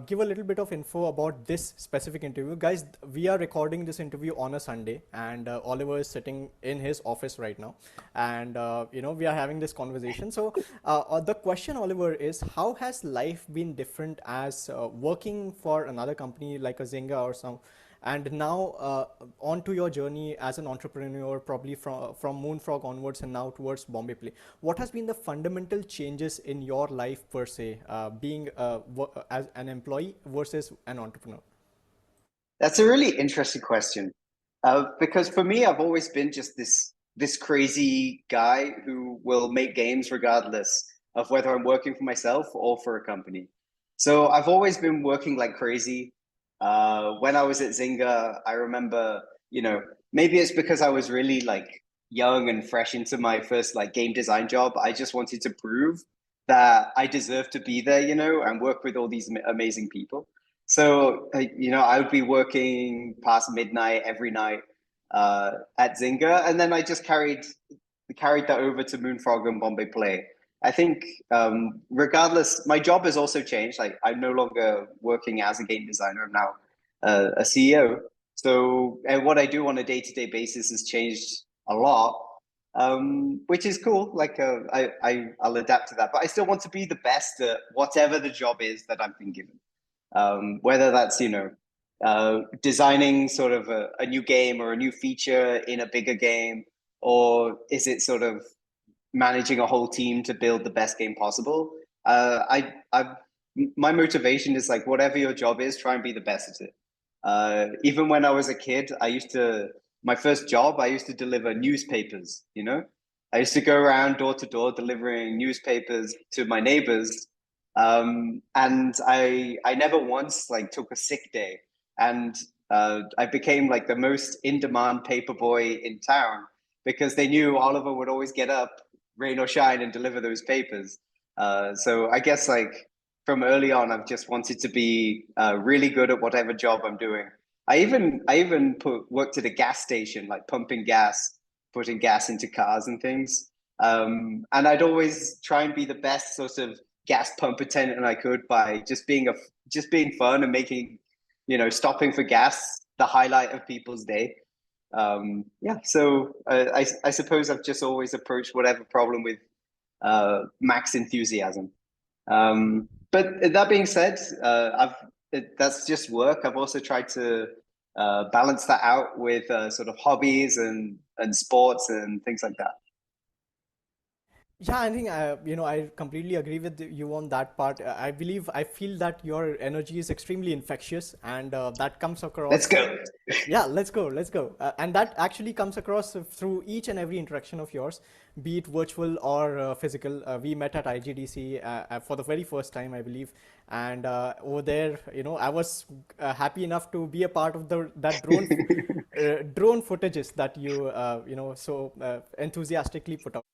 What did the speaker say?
give a little bit of info about this specific interview. Guys, we are recording this interview on a Sunday, and Oliver is sitting in his office right now. And, we are having this conversation. So, the question, Oliver, is how has life been different as working for another company like a Zynga or some, and now on to your journey as an entrepreneur, probably from Moonfrog onwards and now towards Bombay Play. What has been the fundamental changes in your life per se, being as an employee versus an entrepreneur? That's a really interesting question. Because for me, I've always been just this crazy guy who will make games regardless of whether I'm working for myself or for a company. So I've always been working like crazy. When I was at Zynga, I remember, maybe it's because I was really like young and fresh into my first like game design job. I just wanted to prove that I deserve to be there, and work with all these amazing people. So, I would be working past midnight every night at Zynga, and then I just carried that over to Moonfrog and Bombay Play. I think, regardless, my job has also changed. Like, I'm no longer working as a game designer. I'm now a CEO. So, and what I do on a day-to-day basis has changed a lot, which is cool. Like, I'll adapt to that, but I still want to be the best at whatever the job is that I've been given. Whether that's designing sort of a new game or a new feature in a bigger game, or is it sort of managing a whole team to build the best game possible. My motivation is like whatever your job is, try and be the best at it. Even when I was a kid, my first job, I used to deliver newspapers. I used to go around door to door delivering newspapers to my neighbors. And I never once like took a sick day, and I became like the most in-demand paper boy in town because they knew Oliver would always get up, rain or shine, and deliver those papers. So I guess like from early on, I've just wanted to be really good at whatever job I'm doing. I even worked at a gas station, like pumping gas, putting gas into cars and things. And I'd always try and be the best sort of gas pump attendant I could by just being fun and making, stopping for gas the highlight of people's day. Yeah, so I suppose I've just always approached whatever problem with max enthusiasm. But that being said, that's just work. I've also tried to balance that out with sort of hobbies and sports and things like that. Yeah, I think I completely agree with you on that part. I feel that your energy is extremely infectious, and that comes Let's across. go. Yeah, let's go. And that actually comes across through each and every interaction of yours, be it virtual or physical. We met at IGDC for the very first time, I believe, and over there, I was happy enough to be a part of that drone footages that you so enthusiastically put out.